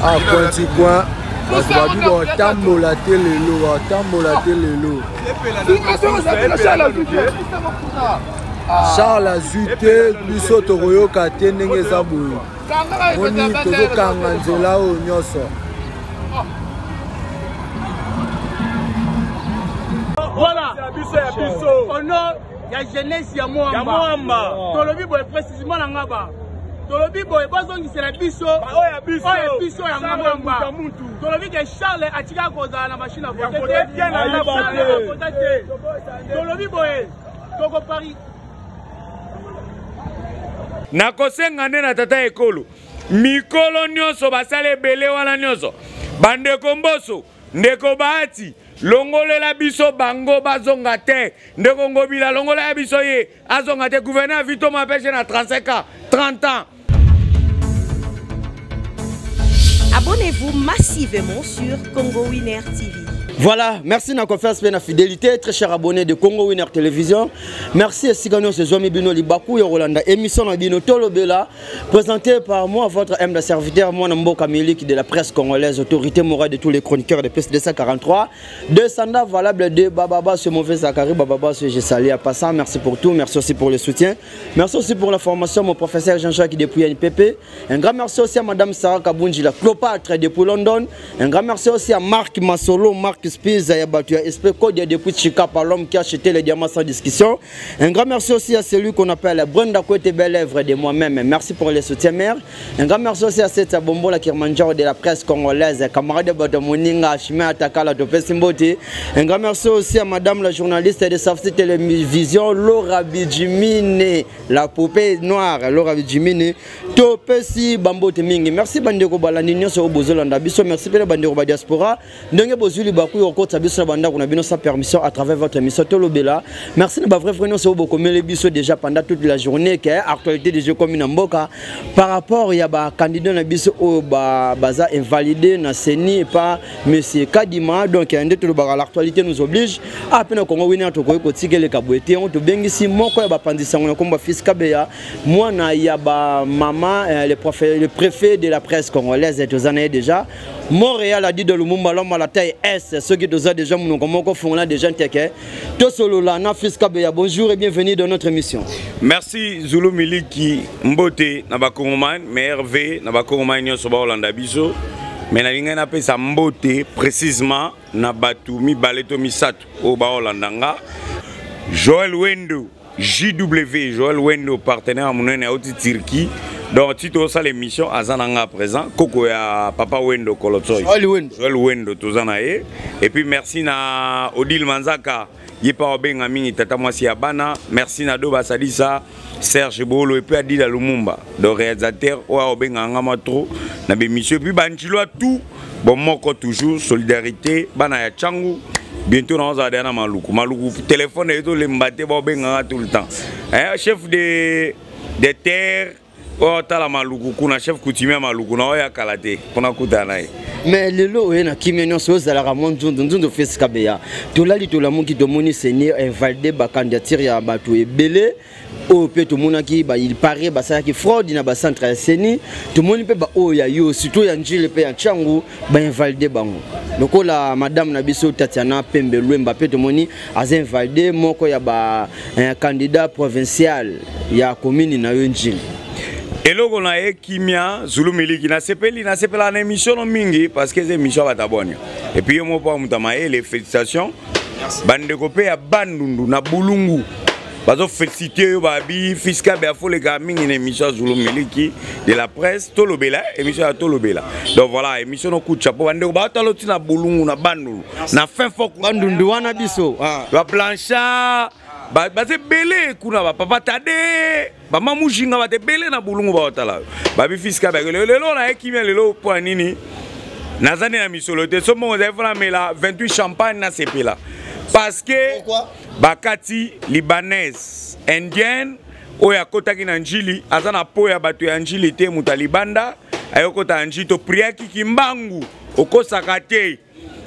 à pointi coin. Tambola telelo, tambola telelo. Charles Azuté, biso toroyo katendenge zabu. Moni toko kanganzela o nyoso. Voilà, au nom de la jeunesse ya Moamba. Tolobi boy précisément na ngaba. Tolobi boy bazongi c'est la biso. Oya biso ya Moamba. Tolobi que Charles atika koza na machine à voter. Tolobi boy toko Paris. Na kosenga nde na tata ekolo. Mikolo nyonso basale belé wana nyonso. Bande komboso, ndeko bahati. Longolela biso bango bazonga te ndeko ngobila longolela biso ye azonga te gouverneur Vito m'empêche na 35 ans 30 ans. Abonnez-vous massivement sur Congo Winner TV. Voilà, merci de confiance et de fidélité, très chers abonnés de Congo Winner Télévision. Merci à Sigano Sezomi Bino Libakou et Rolanda. Émission Bino Tolobela, présentée par moi, votre M serviteur, moi Nambo Kamelik de la presse congolaise, autorité morale de tous les chroniqueurs de PS 243. Deux standards valables de Bababa, ce mauvais Zakari, Bababa, ce Gessali à passant. Merci pour tout, merci aussi pour le soutien. Merci aussi pour la formation, mon professeur Jean-Jacques depuis NPP. Un grand merci aussi à Madame Sarah Kabunji, la Clopâtre depuis London. Un grand merci aussi à Marc Massolo, Marc Spies, depuis Chicago, l'homme qui a acheté les diamants sans discussion. Un grand merci aussi à celui qu'on appelle Brenda Côté Belle-Èvre de moi-même. Merci pour les soutiens, mère. Un grand merci aussi à cette Bombo, la Kirmanjaro de la presse congolaise, camarade de Batamoninga, Chimé Atakala, Topé Simbote. Un grand merci aussi à madame la journaliste de Safety Télévision, Laura Bidjimine, la poupée noire, Laura Bidjimine, Topé Si Bambote Mingi. Merci Bandeko Balanigno, sur Obozolanda Bisso. Merci pour Bandeko Diaspora. Ndenge Bozuli Bakou. Sa permission à travers votre émission Tolobela. Merci de votre frère, c'est beaucoup les biso déjà pendant toute la journée qui est actualité des jeux comme une mboka par rapport il y a ba candidat na biso au baza invalidé na seni par monsieur Kadima donc l'actualité nous oblige à peine Congo Winner to ko tike le kabwete on to bengisi moko ya ba pandisa ngona komba fils Kabeya moi na ya ba maman le préfet de la presse congolaise et aux années déjà Montréal a dit de Lumumba l'homme à la taille S ceux qui ont déjà mon font là déjà teke to solo là na fils Kabeya bonjour et bienvenue dans notre émission. Merci Zulu Miliki Mbote na ba Kongoman mais Hervé na ba Kongoman nyonso ba Holanda biso mais na linga na pesa Mbote précisément na batu mi baleto misato o ba Holanda nga Joël Wendo JW Joël Wendo partenaire à mon à Turquie. Donc, si tu as l'émission, à présent, Koko ya Papa Wendo Kolotsoy. Joël Wendo, tout ça. Et puis, merci à Odile Manzaka, Yepa Obengamini, Tata Mwasi Abana, merci à Doba Sadissa, Serge Bolo, et puis à Dida Lumumba, le réalisateur, Obengamama trop, na l'émission. Et puis, Banchilo tout, bon, moko toujours, solidarité, Bana ya Changu. Bientôt, on va aller à Maluku. Maluku, téléphone et tout, les mbaté, Obengamama tout le temps. Chef de terre. Oh, t'as la maluku, kuna chef coutumier maluku, na oya kalate, kuna kutana. Mais le lot est na kimeno so za la ramon de fils Kabeya. To la li to la mon qui domoni seigneur invalidé ba candidature ya batu ebele. O pe to monaki ba il paraît ba ça qui fraude na ba centre seni. To moni pe ba o ya yo surtout ya njile pe ya changu ba invalidé bango. Loko la madame na biso Tatiana Pembe Lwemba pe to moni az invalidé moko ya ba un candidat provincial ya commune na yo njile. Et là, on a Kimia, Zulu Miliki, na sepela na émission no mingi parce que c'est émission à tabonne. Et puis moi pas mutamaye les félicitations. Bande kopé ya bandundu na bulungu. Bazo féliciter babi fiscal be fo les gaming une émission Zulu Miliki de la presse Tolobela, émission à Tolobela. Donc voilà, émission no coup de chapeau bande ko ba taloti na bulungu na bandundu. Na fin fo bandundu wana biso. Ba plancha ba te belé kuna ba papa tade ba mamujinga ba te belé na bulungu ba otala ba bi fiska ba lelo na ekimia lelo po nini nazane na misolote so mo za fala mela 28 champagne na sepela parce que bakati libanaise indienne oya kotaki na njili azana po ya bato ya njili te mutalibanda ayokota njito priaki kimbangu okosaka te.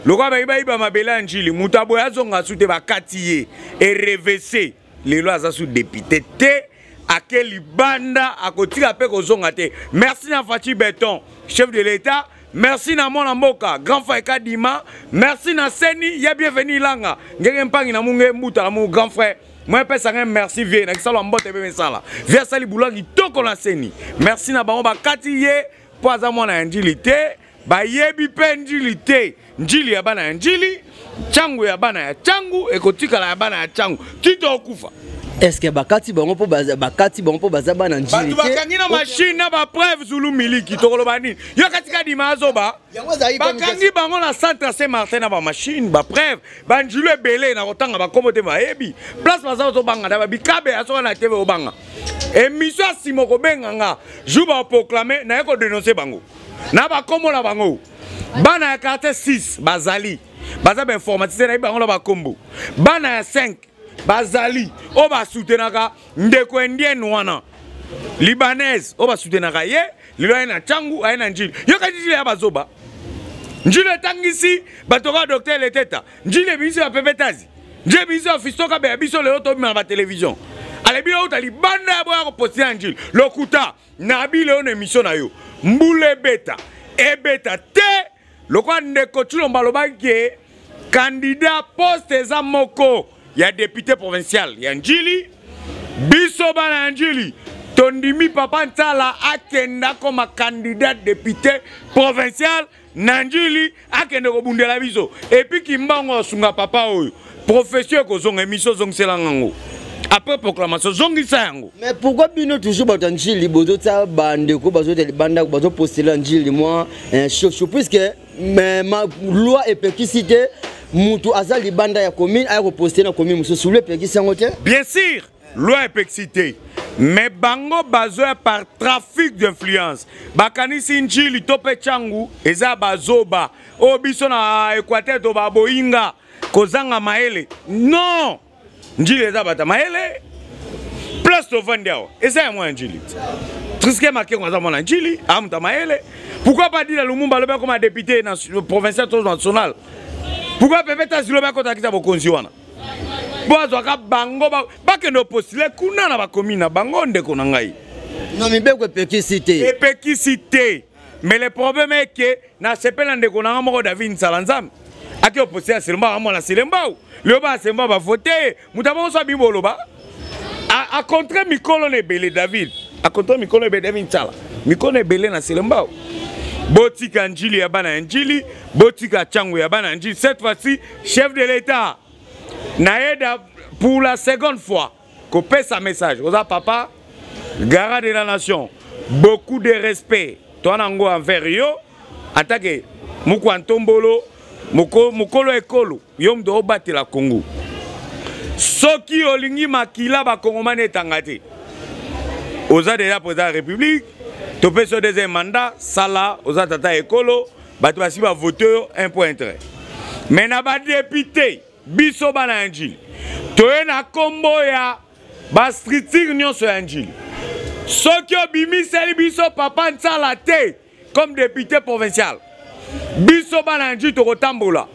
Loko ba mabela njili mutabo yazonga sute bakatiye et revese lelo azasu député te akeli banda akotika pe kozonga te. Merci na Fati Beton chef de l'état merci na mona mboka grand frère Kadima, merci na Seni ya bienvenue langa ngenge mpangi na munge mbuta na mon grand frère moi pesa un merci vie na kisalo mbote be sala via sali bulangi toko na Seni merci na bango bakati ye po aza mona njilité ba yebi pe njilité njili ya bana njili changu ya bana ya changu ekotika la ya bana ya changu tito okufa. Est-ce que bakati bango po baza bana njili te bakangi na machine na ba preuve Zulu miliki tokolo bani yo katika dimazo ba bakangi bango na centre Saint Martin na ba machine ba preuve ba njulu ebele na kotanga ba komote ba yebi place baza zo banga na ba bikabe aso na TV obanga émission simoko benganga juba proclamer na yeko dénoncer bango na ba komo na bango bana ya carte 6 bazali baza ba informaticien na bango na ba kombo bana ya 5 bazali o ba soutenaka ndeko indien wana libanaise o ba soutenaka ye lilo na changu aina njili yo kajiji ya bazoba njili tangisi batoka docteur leteta njili biso ya pepetazi njili biso ya fistoka be biso le to na ba télévision alebi o tali banda ya boya ko poster njili lokuta na bile on émission na yo mbule beta e beta te lokwa ndeko tulomba lobaki candidat poste za moko ya député provincial ya njili biso bana njili tondimi papa ntala akenda comme candidat député provincial na njili akende ko bundela biso et puis kimbango sunga papa oyo profession ko zonga émission zongsela ngango après proclamation zongisa yango. Mais pourquoi bino toujours ba njili bozo ta bande ko bazo te banda bazo poster njili moi chaud puisque mais ma loi est perquisité Moutou azali banda ya commune a reposté na commune muso soule peki sangote. Bien sûr, loi est excité. Mais bango bazoe par trafic d'influence. Bakani sinjili tope changu eza bazoba. O biso na Équateur to baboinga kozanga maele. Non. Njili eza bata maele. Plus to vandiao. Eza moi njili. Triske marqué kwa zamona njili, amuta maele. Pourquoi pas dire Lumumba lobe comme député provincial national? Pourquoi pepeta zilo ba kota kita bokonzi wana bozo ka bango ba ke no postile kuna na ba commune bango ndeko na ngai non mi beko epekisité mais le problème est que na sepela ndeko na moko David Salanzam aki opposé à Selemba mo na Selemba le ba Selemba ba voter mutaba so bibolo ba a contre mikolo ne belé David a contre mikolo be David Sala mikolo ne belé na Selemba Botika njili ya bana njili, botika changu ya bana njili. Cette fois-ci, chef de l'État, naïda pour la seconde fois, copie sa message. Oza papa, garant de la nation, beaucoup de respect. Toi nango envers yo, attaque, muko antombolo, mukolo ekolo, yom do bati la Congo. Soki olingi makila ba Kongomane tangate. Oza de la président de la République. Topé sur deuxième mandat, Sala, aux atata écolo, batouasi va voter un point très. Mais na ba député, biso bana njili. Toye na kombo ya ba stritir nyon so njili. Soki obimi seli biso papa nsala te comme député provincial. Biso bana njili to kotambola.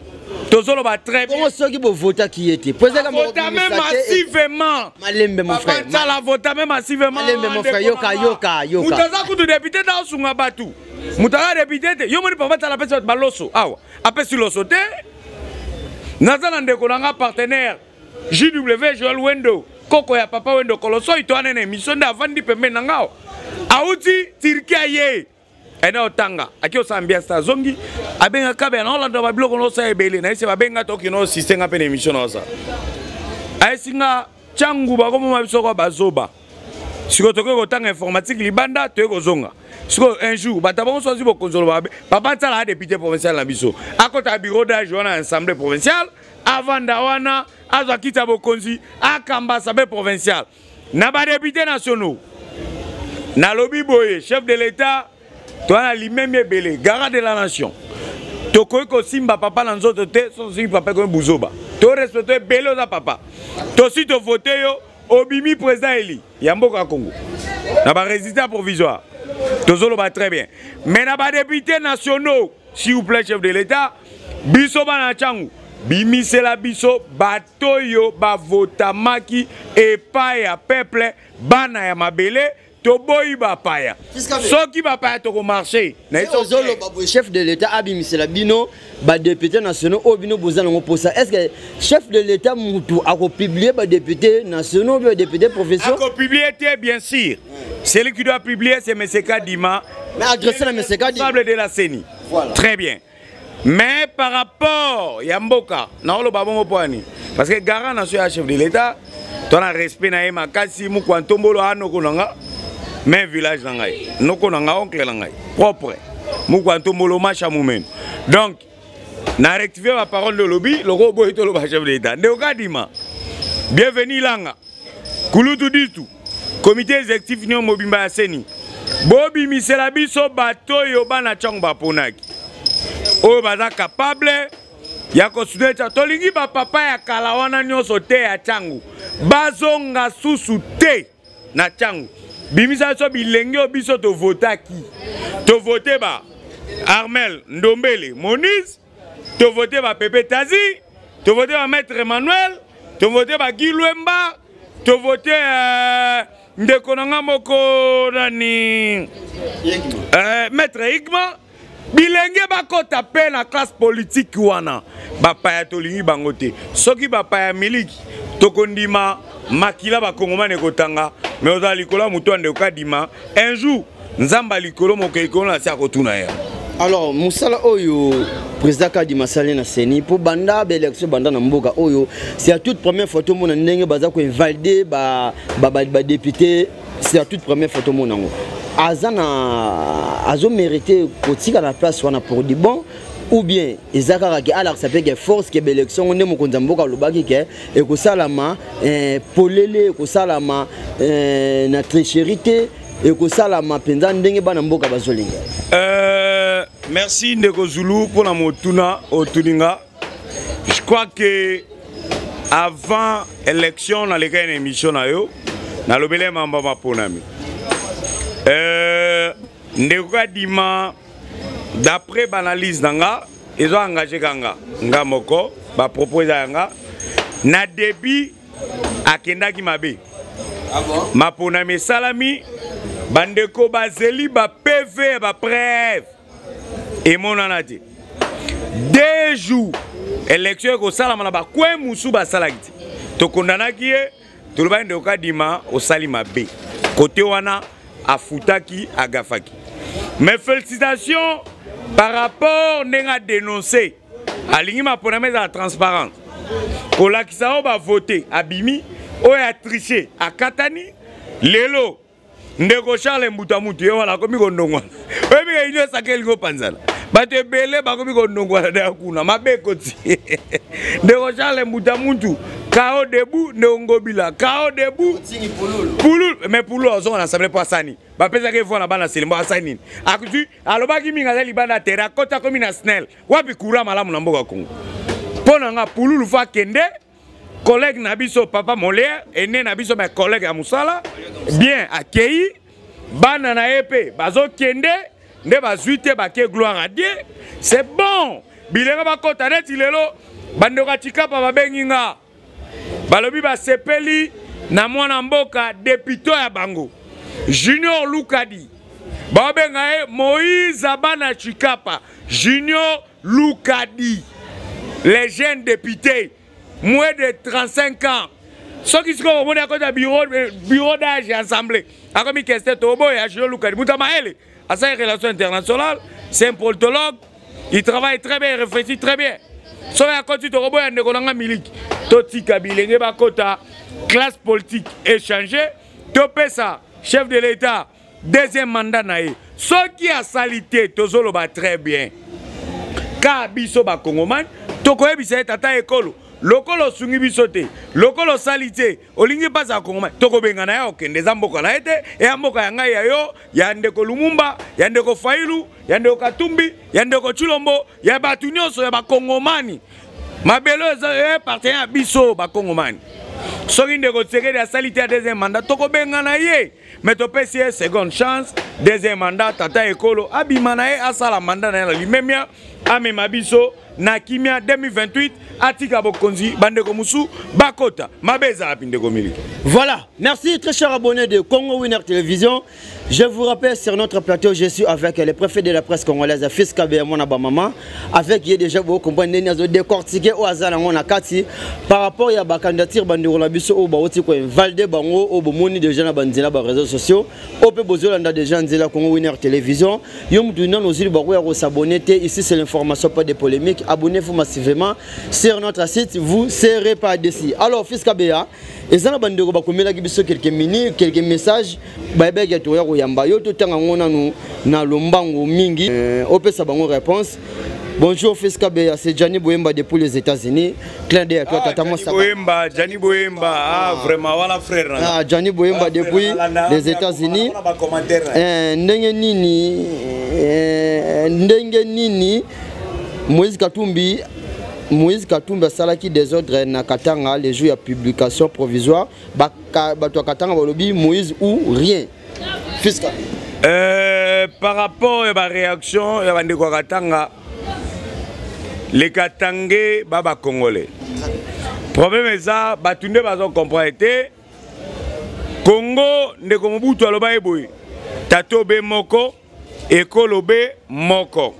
Tozolo ba très bien. Comment ceux qui vont voter qui était? Posez la voter même massivement. Malembe mon frère. Ça la voter même massivement. Malembe mon frère. Yoka. Mutaza kutu député dans sunga batu. Mutaza député. Yo moni papa la pesa baloso. Awa. Apesi loso te. Nazana ndeko nanga partenaire JW Joel Wendo. Koko ya papa Wendo Koloso itoane na émission d'avandi pembe nangao. Auti Tirkia ye. Ena otanga akio sambia sta zongi abenga kabe na Holanda ba biloko no sa ebele na ise ba benga toki no système pe émission no sa aisinga changu ba ko mo biso ko bazoba siko toko ko tanga informatique libanda to ko zonga siko un jour ba tabon so zibo konzolo ba papa tsala député provincial na biso akota bureau d'âge wana assemblée provinciale avant dawana azakita bokonzi akamba sabe provincial na ba député nationaux na lobi boye chef de l'état toi lui-même belé garant de la nation toko ko simba papa na nzoto te so si papa ko buzoba to respecter belé za papa to si to voter yo obimi président eli ya mboka Congo na ba résident provisoire tozolo ba très bien mais na ba députés nationaux s'il vous plaît chef de l'état biso bana changu bimi c'est la biso batoyo ba votamaki et pas ya peuple bana ya mabele toboyi bapaya soki bapaya tokomarché chef de l'état abimisela bino badéputé nationaux oyo bino boza nango mposa est ce que chef de l'état mutu akopublie badéputé nationaux ou badéputé profession akopublie te bien sûr celui qui doit publier c'est M. Kadima mais adressé à M. Kadima de la CENI voilà. Très bien. Mais par rapport à Mboka, parce que garant national chef de l'État, tu as respect na makasi mu kwantombolo anoko nanga mais village nangai noko nanga oncle nangai propre mu kwantombolo macha mumen. Donc na rectifier ma parole de lobby loko boyito lo chef de l'État. Ndokadima. Bienvenue langa. Kulutu ditu. Comité exécutif nyo mobimba ya CENI. Bobi misela biso bato yo bana changba ponaki. Oyo baza capable ya kosudecha tolingi ba papa ya kala wana nyonso te ya changu bazonga susu te na changu bimisa so bilenge biso to votaki to voter ba Armel Ndombele Moniz to voter ba Pepe Tazi to voter ba Maître Emmanuel to voter ba Guy Luemba to voter ndeko nanga moko nani Maître Igma bilenge bakota pe na classe politique wana bapaya tolingi bango te soki bapaya miliki tokondima makila bakongomane kotanga mais oza likolo mutu ande okadima un jour nzamba likolo mokeikolo na sia kotuna ya alors musala oyo président Kadima sali na CENI pour banda élection banda na mboka oyo c'est la toute première photo mona ndenge baza ko invalider ba député c'est la toute première photo mona ngo Azo mérité kotika la place wana pour du bon ou bien ezakara ke alors ça fait que force que l'élection on est mo konzamboka lobaki ke et ko salama polele ko salama na tricherité et ko salama penza ndenge bana mboka bazolinga merci ndeko Zulu pour la motuna otuninga. Je crois que avant élection na leka une émission na yo na lobele mamba maponami Ndeko Kadima d'après l'analyse nanga ils ont engagé kanga nga moko ba proposer nga na début akenda ki mabe mapona me salami bandeko bazeli ba PV ba preuve et mon anati 2 jours élection ko salama na ba kwe musu ba salakiti to kondana ki to lo ba Ndeko Kadima o sali mabe côté wana Afutaki Agafaki. Mes félicitations par rapport à dénoncer à l'ingima pour la transparence. Pour la qui va voter à Bimi, ou à tricher à Katani, Lelo, Ndeko Charles Mbutamutu, voilà comme il y a un peu de sakel go panzala. Bate belé bakomi ko ndongwa na kuna mabekoti. Ndeko Charles Mbutamutu. Kao debout, Neongobila. Kao debout, Pouloul. Mais Pouloul, on a assemblé pour Sani. Bah, peut-être que vous en avez c'est le mot Sani. Akutu, alors bah qui m'inga libana terra, kota comme une snell. Wapi kura malamu na mboka Congo. Ponanga Pouloul fa kende, collègue Nabiso papa Molière, aîné Nabiso mes collègues à Moussala, bien accueilli, bana na épée, bazo kende, ne bazuite baké gloire à Dieu. C'est bon. Bilenga ba kota net ilelo, bandoka tikapa babenginga. Balobi ba sepeli na mwana mboka député ya bango Junior Lukadi babenga Moïse Abana Chikapa Junior Lukadi les jeunes députés moins de 35 ans ceux qui sont au à bureau d'âge et assemblée a comme question tobo ya Junior Lukadi Moutamaele à sa relation internationale c'est un politologue il travaille très bien il réfléchit très bien. So ya koti to robo ya ndeko nanga miliki toti kabilenge bakota classe politique échangé to pesa chef de l'état deuxième mandat nae so qui a salité tozolo ba très bien ka biso ba kongoman to ko ebisa tata ekolo lokolo sungi biso te lokolo salité olingi pasa kongoman to ko benga na ya okende zamboka na ete e mboka ya ngai ya yo ya ndeko Lumumba ya ndeko Failu ya ndeko Katumbi ya ndeko Chilombo ya batu nyonso ya bakongomani mabelo eza partenaire biso bakongomani soki ndeko Tshisekedi ya salité ya deuxième mandat to ko benga na ye mais to pesi seconde chance deuxième mandat tata ekolo abima na ye asala mandat na lui-même amema biso na kimia 2028 atika bokonzi bandeko musu bakota mabeza apindeko miliki. Voilà, merci très chers abonnés de Congo Winner Télévision. Je vous rappelle sur notre plateau, je suis avec le préfet de la presse congolaise, Fils Kabe Mona Bamama, avec qui déjà vous comprenez nous décortiquer au hasard en Kati par rapport à la candidature bandiro la biso au Baoti ko Valde Bango au Bomoni de gens bandina ba réseaux sociaux, au peu bozolanda de gens de la Congo Winner Télévision. Yom donnant nos îles Baroua au s'abonner ici c'est l'information pas de polémique. Abonnez-vous massivement sur notre site, vous serez pas déçus. Alors Fils Kabea et ça, bandeko bakomela biso quelques minutes, quelques messages. Baïbe gatoya koyamba yo to tanga ngona no na lombango mingi. Opesa bango réponse. Bonjour Fils Kabea, c'est Gianni Boyemba depuis les États-Unis. Clin d'œil à toi, tata Massa. Gianni Boyemba, ah vraiment voilà frère. Ah Gianni Boyemba depuis les États-Unis. Ndenge nini Moïse Katumbi a salaki des ordres na Katanga les jours de publication provisoire. Bato Katanga balobi Moïse ou rien. Fiscal. Par rapport à ma réaction, il y a des Katanga. Les Katangais baba congolais. Problème est ça, batunde bazo comprendre Congo ndeko Mobutu aloba eboy. Tato be moko, ekolo be moko.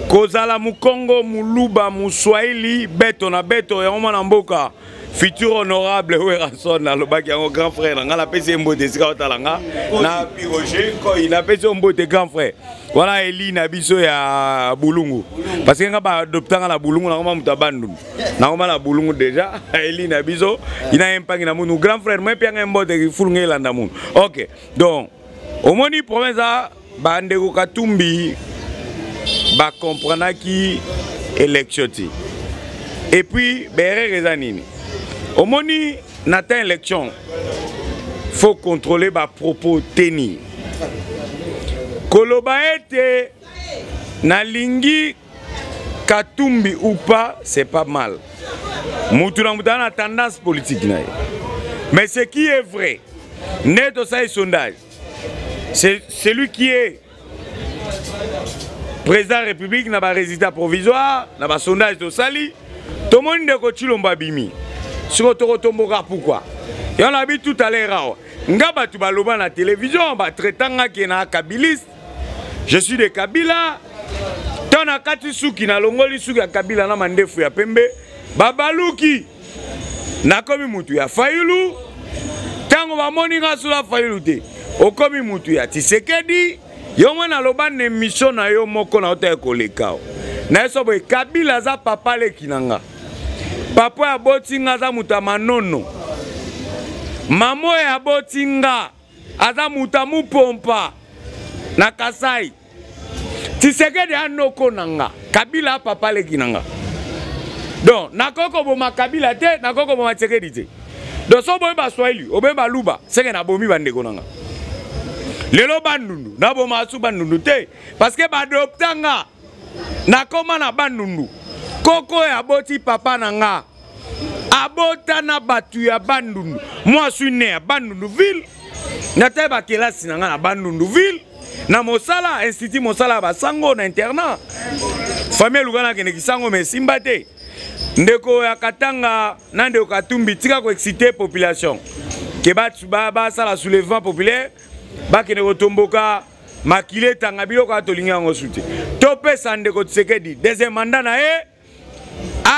Kozala Mukongo, Muluba, Muswahili, Beto na Beto, et on m'a mboka. Futur honorable, Werason, le bac un grand frère, on a PC Mbote, Skaotalanga, na Piroger, il a PC Mbote, grand frère. Voilà, Eli Nabiso ya Boulungu. Parce qu'il y a adopté la Boulungu, on a Moutabandou. On a la Boulungu déjà, Eli Nabiso, il a un pang na mon grand frère, moi, Pierre Mbote, il fout un landamoun. Ok, donc, au moins, il promet ça, Bandego Katumbi. Ba comprendre qui élection. Et puis béré rezanini. Au moni nata élection. Faut contrôler ba propos tenus. Koloba ete na lingi Katumbi ou pas, c'est pas mal. Moutouna moutana a tendance politique na. Mais ce qui est vrai, net au sondage. C'est celui qui est président de la République n'a pas résultat provisoire, n'a pas sondage de Sali. Tout le monde est coaché l'ombabimi. Sur le tomboka pourquoi? Et on a vu tout à l'heure. Ngaba tu vas l'oban la télévision, on va traiter qui est un kabiliste. Je suis de Kabila. Tant à Katisu qui n'a l'ongoli sou ya Kabila na mandefu ya pembe. Babaluki. Na komi mutu ya Fayulu. Tango va moninga sous la Fayulu te. O komi mutu ya Tshisekedi. Yo mwana loba ne mission na yo moko na ota kolekao. Na eso boy Kabila za papa le kinanga. Papa ya botinga za mutamanono. Mamo ya botinga aza mutamu pompa na Kasai. Tshisekedi anoko nanga. Kabila papa le kinanga. Donc nakoko boma Kabila te, nakoko boma Tshisekedi te. Donc so boy ba Swahili, obemba luba, senge na bomi bandeko nanga. Lelo bandundu na boma asu bandundu te parce que badoptanga na koma na bandundu koko ya boti papa nanga abota na batu ya bandundu moi suis né à bandundu ville na te ba kelasi nanga na bandundu ville na mosala institut mosala ba sango na internat famille lugana kene kisango mais simba te ndeko ya Katanga na ndeko Katumbi tika ko exciter population ke ba sala soulèvement populaire bakene kotomboka makile tanga biloko atolinga ngo suti tope sande ko Tshisekedi deuxième mandat na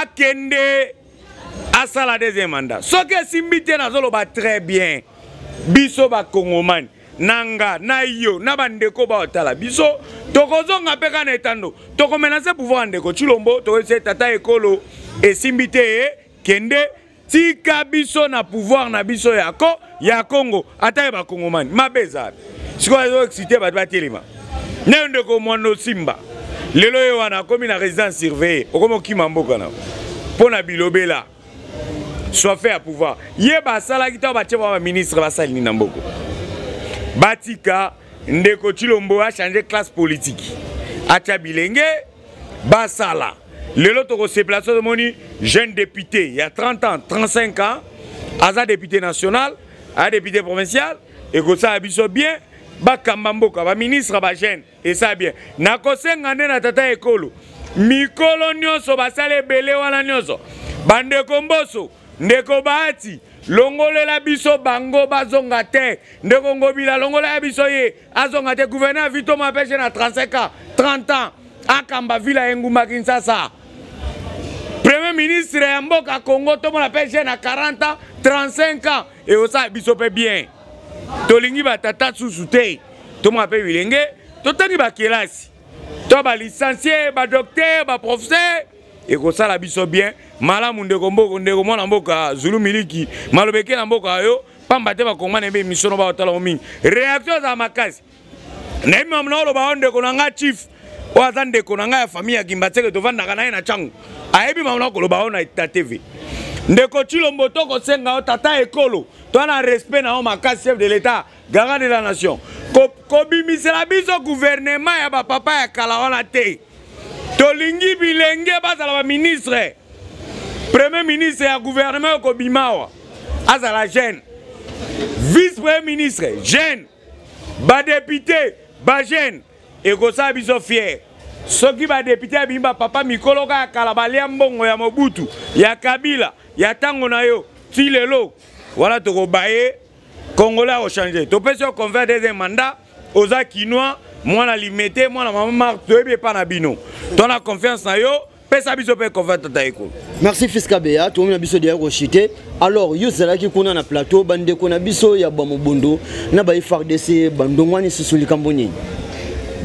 akende asala deuxième mandat soke simbite na zolo ba très bien biso ba Kongomani nanga na yo na bandeko ba otala biso tokozonga peka na etando tokomenace pouvoir ndeko Chilombo toese tata ekolo et simbite kende tika biso na pouvoir na biso ya Congo ata ba Kongomani mabeza siko azo excité ba telema nende ko mono simba lelo yo wana komi na résidence surveillée okomo kimamboka na pona bilobela soit fait à pouvoir yeba sala kita ba tcheba ba ministre ba sali na mboko batika ndeko Chilombo a changé classe politique acha bilenge basala lelo toko se place de moni jeune député il y a 30 ans 35 ans aza député national a député provincial et que ça abiso bien bakamba mboka ba ministre ba jeune et ça bien nakosenga nde na tata ekolo mikolo nyonso basale belé wana nyonso bandeko mboso ndeko bahati longolela biso bango bazonga te ndeko ngobila longolela biso ye azonga te gouverneur Vito Mapeshe na 35 ans 30 ans akamba vila engumba Kinshasa premier ministre ya mboka Congo to mona Peshe na 40 ans 35 ans et osa biso pe bien tolingi batata susu te to mona pe bilenge to tangi ba kelasi to ba licencié ba docteur ba professeur et ko sala biso bien malamu ndeko mboko ndeko mwana mboka Zulu miliki malobeke na mboka yo pamba te ba kongana be mission ba otala omi réaction za makasi na imi amna lo ba ndeko na nga chief o azan ndeko na nga ya famille ya Kimbatseke to vanda kana na changu ayebi mamna ko lo ba ona ita TV ndeko Chilombo to ko senga o tata ekolo to na respect na o makasi chef de l'état garant de la nation ko bimisela biso gouvernement ya ba papa ya kala wana te tolingi bilenge bazala ba ministre premier ministre ya gouvernement ko bimawa azala jeune vice premier ministre jeune ba député ba jeune et ko sa biso fier soki ba député bimba papa mikolo ka kala balia mbongo ya Mobutu ya Kabila ya tango na yo ti lelo wala to ko baye congolais au changer to pesi au convert deuxième mandat oza kinois mwana limité mwana mama toyebi pa na bino ton a confiance na yo pesa biso pe convert tata ekolo. Merci Fiska Beya to na biso dia rochité alors yo zala ki kuna na plateau bande ko na biso ya Bamobondo na ba FARDC bandongwani susuli kamboni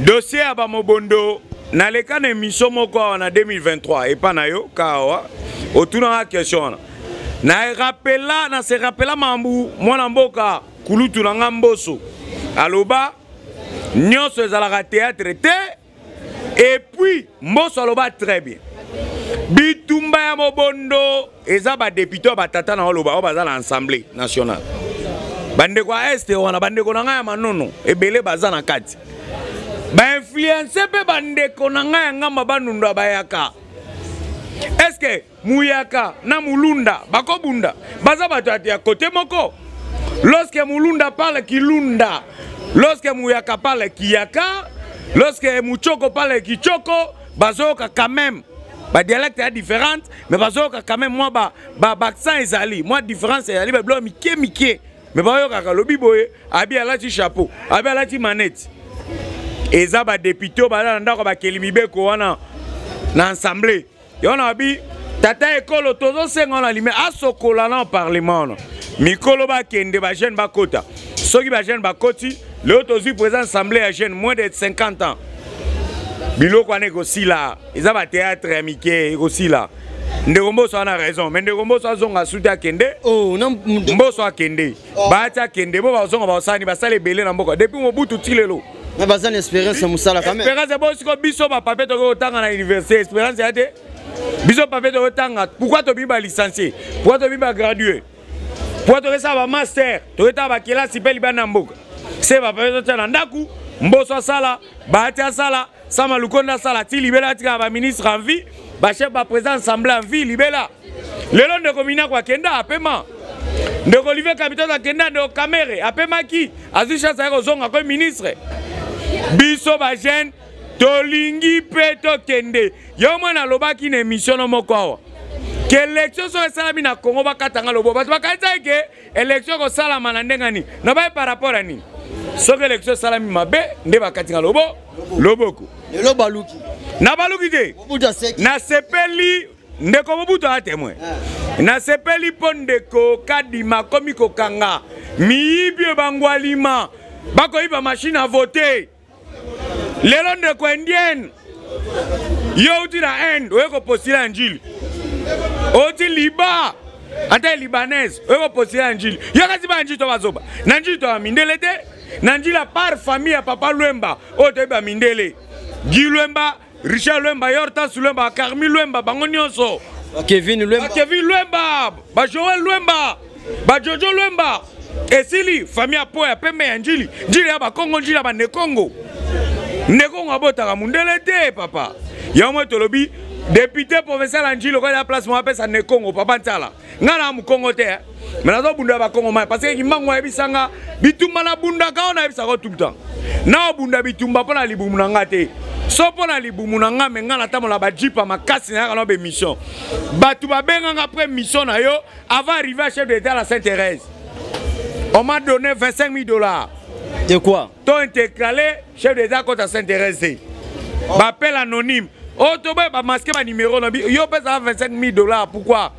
dossier ya Bamobondo na leka na émission moko en 2023 et pas na yo kawa autour na question na rappela na se rappela mambu mwana mboka kulutu na ngamboso aloba nyonso ezalaka théâtre te et puis mboso aloba très bien bitumba ya Mobondo eza ba député ba tata na oloba baza na assemblée nationale bandeko a este wana bandeko na nga ya manono ebele baza na kati ba influencer pe bandeko na nga ya ngamba banundwa bayaka. Est-ce que Muyaka na Mulunda bakobunda baza bato ya côté moko lorsque Mulunda parle Kilunda lorsque Muyaka parle Kiyaka lorsque Muchoko parle Kichoko bazoka quand même ba dialecte est différente mais bazoka quand même moi ba accent ezali moi différence ezali ba blo mike mais bayoka ka lobi boye abi alati chapeau abi alati manette eza ba député ba ndako ba kelimibeko wana na assemblée yon a bi tata ekolo tozo senga na lime asokola na parlement mikolo ba kende ba jeune ba kota soki ba jeune ba koti le tozi président assemblée ya jeune moins de 50 ans biloko ane ko sila eza ba théâtre amike ko sila ndeko mboso ana raison mais ndeko mboso azonga suta kende oh mboso akende ba ta kende bo ba zonga ba sani ba sale belé na mboko depuis Mobutu tilelo na bazan espérance musala quand même espérance bo siko biso ba papé to ko tanga na université espérance ya te biso papé to tanga pourquoi to biba licencié pourquoi to biba gradué pourquoi to ça ba master to ta ba kelasi pe libana mboka c'est ba papé to tana ndaku mboso sala ba tia sala sama lukonda sala ti libela tika ba ministre en vie ba chef ba président assemblée en vie libela lelo ndeko mina kwa kenda apema ndeko Olivier Capitaine akenda ndo kamere apema ki azisha sa ko zonga ko ministre biso ba jeune tolingi pe to kende yo mwana lobaki na émission no moko awa que élection so salami na Congo bakatanga lobo bato bakaita ke élection ko salama na ndengani na ba par rapport à ni so que élection salami mabe nde bakatinga lobo loboko lelo baluki na baluki te na sepeli ndeko Mobutu a témoin na sepeli pondeko kadima komi kokanga miibie bangwalima bako iba machine à voter lelo ndeko indienne yo uti na end oyeko postila njili oti liba ata libanaise oyeko postila njili yo kasi ba njili to bazoba na njili to mindele te na njili par famille ya papa Lwemba o to ba mindele Guy Lwemba Richard Lwemba Yortas Lwemba Carmi Lwemba bango nyonso Kevin Lwemba ba Joel Lwemba ba Jojo Lwemba esili famille apo ya pembe ya njili njili ya ba Kongo njili ya ba Nekongo Nekongo abotaka mundele te papa ya mwe tolobi député provincial Anjilo ko ya place mo apesa ne Congo papa ntala ngana mu Congo te mais nazo bunda ba Congo parce que kimbango ya bisanga bitumba na bunda ka ona bisa ko tout le temps na bunda bitumba pona libumu na ngate so pona libumu na nga me ngana tamola ba jipa makasi na kana be mission batu ba benga après mission na yo avant arriver à chef d'état à la Sainte-Thérèse on m'a donné $25,000 de quoi ton intercalé chef d'état contre Sainte-Thérèse appel anonyme. Oh, tu vas masquer ma numéro. Yo pèse $25,000. Pourquoi?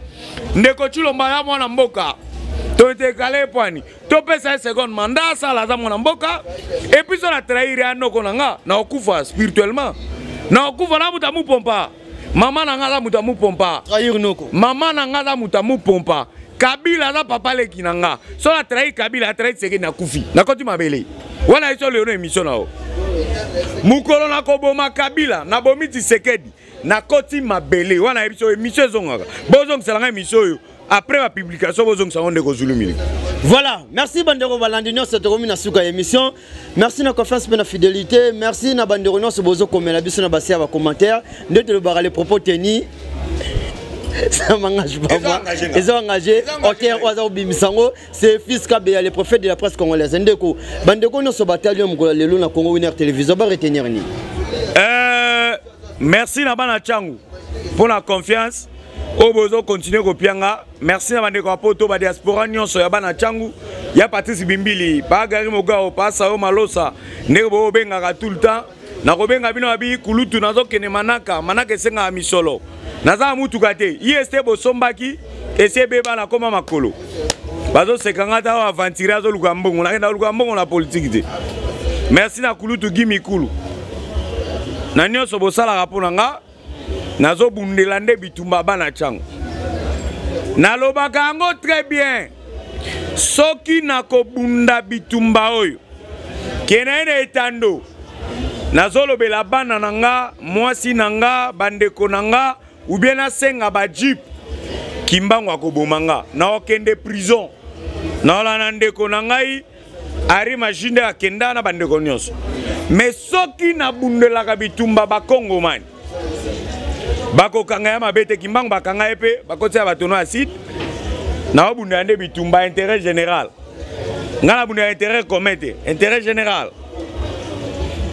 Ndeko Chulomba mwana mboka. Tu te calé poani. Tu pèse un second mandat ça la mwana mboka. Et puis on a trahi à no konanga na okufa spirituellement. Na okufa na mutamu pompa. Maman nanga la mutamu pompa. Trahir noko. Maman nanga la mutamu pompa. Kabila za papa le kinanga. So la trahi Kabila trahi seke na kufi. Na koti mabele. Wana iso le émission na o. Mukolo na koboma Kabila na bomi Tshisekedi na koti mabele wana émission zonga bozong salanga émission yo après la publication bozong salanga de Zulu Miliki. Voilà, merci Bandero Balandino cette na suka émission. Merci na confiance na fidélité, merci na Bandero no bozo komela biso na basia ba commentaire ndete le barale propos teni. Ça m'engage pas moi. Ils ont engagé auteur ozo bimisango, c'est fils Kabila le prophète de la presse congolaise ndeko. Bandeko no so bataillon ngola lelo na Congo Winner Télévision ba retenir ni. Merci na bana changu pour la confiance. Obozo continuer kopianga. Merci na bandeko apoto ba diaspora nyonso ya bana changu. Ya Patrice Bimbili, ba Gari Mogao, pa Sao Malosa, ndeko benga tout le temps. Na kobenga bino abi kulutu nazo kene manaka esenga misolo. Naza mutuka te IST bosombaki ese bana koma makolo bazo sekanga ta aventure azo luka mbongo na luka mbongo na politique te. Merci na kulutu gimi kulu na nyonso bosala rapona nga nazo bundela nde bitumba bana chango nalobaka ngo très bien soki nako bunda bitumba oyo kenene etando nazolobela bana nanga mwasi nanga bandeko nanga ou bien na senga ba jeep kimbango akobomanga na okende prison na la ndeko na ngai ari machine akenda na bandeko nyonso mais soki na bundelaka bitumba ba Congo man bako kanga ya mabete kimbango bakanga epe bakotia batono acide na obunda nde bitumba intérêt général ngala bunda intérêt commun intérêt général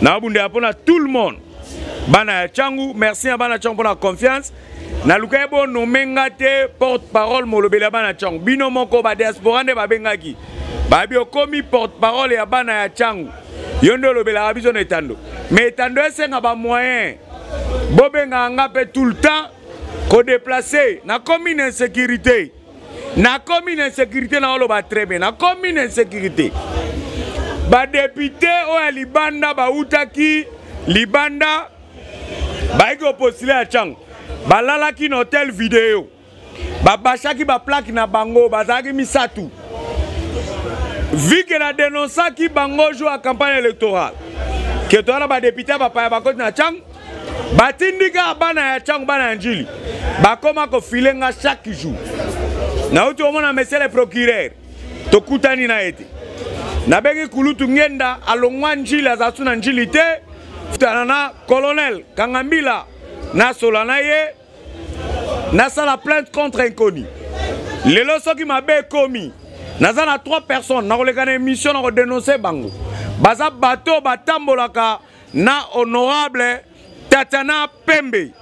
na obunda pona tout le monde. Bana Changu, merci à Bana Changu pour la confiance. Na lukebo no mengate porte-parole molobela Bana Changu. Bino moko ba diaspora ne ba bengaki. Ba bi okomi porte-parole ya Bana Changu. Yondo lobela biso na etando. Mais etando esenga ba moyen. Bobenga ngape tout le temps ko déplacer na commune insécurité. Na commune insécurité na oloba très bien. Na commune insécurité. Ba député o ya libanda ba utaki libanda baiko postulé à Chang balalaki na hotel vidéo babashaki ba plaque na bango bazaki misatu vu que la dénonçaki bango joue à campagne électorale que toi ba député ba pa ba côté na Chang batindika bana ya Chang bana njili bakoma ko filenga chaque jour na uto mona monsieur le procureur to kutani na ete na beki kulutu ngenda alongwa njili azasuna njili te Tanana colonel Kangambila na solana ye na sala plainte contre inconnu. Lelo soki mabe komi naza na 3 personnes na koleka na émission na dénoncer bango. Baza bato batambolaka na honorable Tatana Pembe.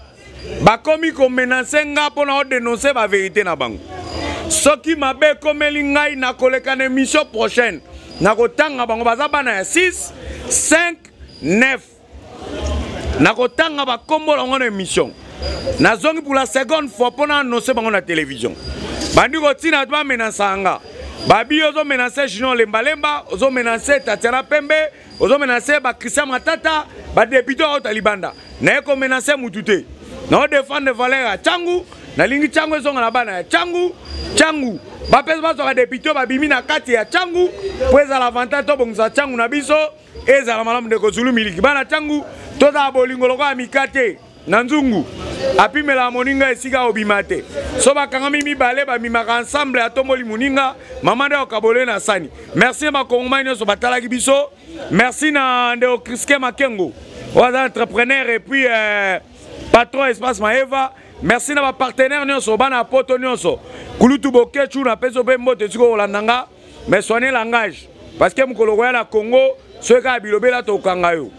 Bakomi ko menacer nga pona dénoncer ba vérité na bango. Soki mabe komeli ngai na koleka na émission prochaine na kotanga bango baza bana ya 6 5 9 nakotanga ba kombo longo na émission nazongi pour la seconde fois pour annoncer bango na télévision bandi ko tina ba menasanga babi ozo menacer Junior Lembalemba ozo menacer Tatiana Pembe ozo menacer ba Christian Matata ba député au Talibanda na ko menacer mutute na défendre valeur ya Changu na lingi Changu ezonga na bana ya Changu ba pesa ba zo député ba bimi na kati ya Changu pweza l'avantage to bongza Changu na biso ezala malamu de Zulu Miliki bana Changu toza bolingo loko amikate na nzungu apimela moninga esika obimate so bakangami mibale bamimaka ensemble atomboli moninga mama nde okabole na sani. Merci ma kongomani nyonso batalaki biso. Merci na ndeko Kriske Makengo oza entrepreneur et puis patron Espace Maeva. Merci na ba partenaire nyonso bana poto nyonso. Kulutu bokechu na peso pe mbote siko olandanga. Mais soignez langage parce que mukolo ya na Congo ceux ka bilobela to kanga yo.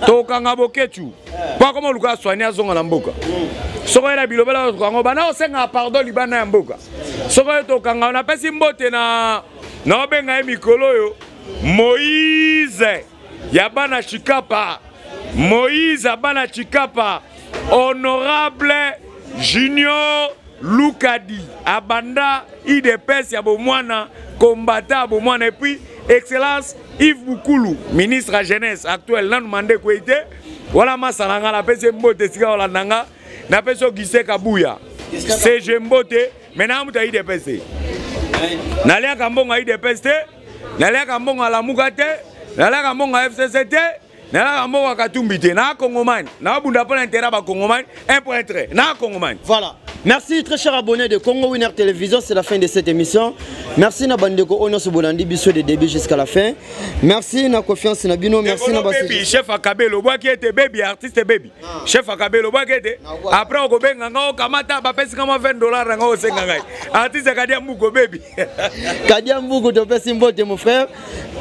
To kanga bokechu. Pas comment luka soigner zonga na mboka. Soko ya bilobela to kanga bana osenga pardon libana ya mboka. Soko to kanga na pesi mbote na benga mikolo yo. Moïse Yabana Chikapa. Moïse Yabana Chikapa. Honorable Junior Lukadi. Abanda IDPS Yabomwana. Combattant Yabomwana. Et puis, Excellence Yves Boukoulou, ministre à jeunesse actuel. Nan demandé quoi était. Voilà ma salanga la pese mbote sika olandanga. Na peso gise kabuya. C'est jembote. Maintenant muta IDPS. Nalia Kambonga IDPS. Nalia Kambonga la Mugate. Nalia Kambonga FCCT. Nalia Kambonga Katumbite. Na Congomani. Na bunda pour l'intérêt ba Congomani. 1.3. Na Congomani. Voilà. Merci très chers abonnés de Congo Winner Télévision, c'est la fin de cette émission. Merci na bandeko ono so bolandi biso de début jusqu'à la fin. Merci na confiance na bino, merci na baby chef Akabelo bois qui était baby artiste baby. Chef Akabelo bois qui était après on benga ngo kamata ba pesi kama $20 ngo senga ngai. Artiste Kadia Mbugo baby. Kadia Mbugo to pesi mbote mon frère.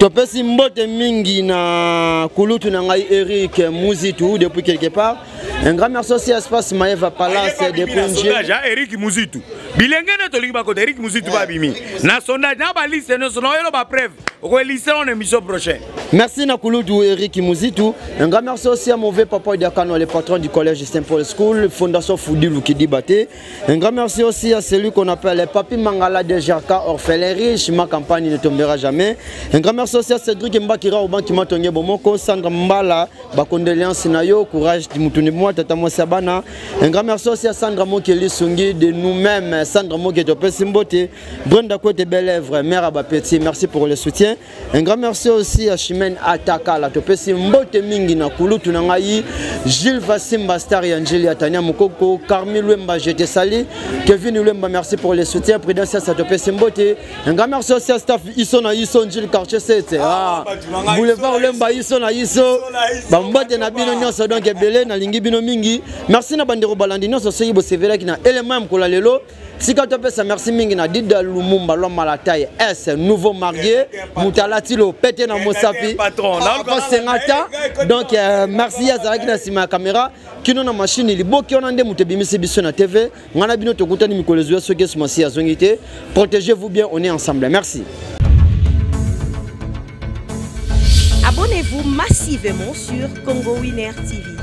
To pesi mbote mingi na kulutu na ngai Eric Muzitu depuis quelque part. Un grand merci aussi à Espace Maeva Palace de Punji. Eric Muzitu. Bilengene to liba ko Eric Muzitu ba bimi. Na sondage na ba liste no sono yo ba preuve. Ko liste on émission prochaine. Merci na kulutu Eric Muzitu. Un grand merci aussi à mauvais papa Diakano, le patron du collège Saint-Paul School, Fondation Foudilou qui dibaté. Un grand merci aussi à celui qu'on appelle le Papi Mangala de Jarka orphelin riche, ma campagne ne tombera jamais. Un grand merci aussi à Cédric Mbakira au banc qui m'a tonné Bomoko, Sandra Mbala, ba condoléances na yo, courage di mutuni moi tata mo sabana. Un grand merci aussi à Sandra Mokeli Sungi de nous-mêmes, Sandra Moketo Pesimbote, Brenda Côte Belle Èvre, mère Abapeti, merci pour le soutien. Un grand merci aussi à Chimène Ataka, la Topesimbote Mingi na Kulutu na ngai, Gilles Vassimba Star Angeli Atania Mokoko, Carmi Luemba Jete Sali, Kevin Luemba, merci pour le soutien, Prudence à Topesimbote. Un grand merci aussi à staff Isona Ison Gilles Cartier 7. Boulevard Luemba Isona Iso, Bambote na bino nyonso donc ebele na lingi bino mingi. Merci na bandero balandi nyonso soyi bo sevela kina élément mkola lelo. Sika topesa merci mingi na Dida Lumumba Loma la taille S nouveau marié Moutalati lo pété na Mosapi patron na Sengata. Donc merci à Zalaki na sima caméra kino na machine liboki on ande mutebimisi biso na TV ngana bino tokutani mikolezo so gesu masi ya zongité. Protégez-vous bien, on est ensemble. Merci. Abonnez-vous massivement sur Congo Winner TV.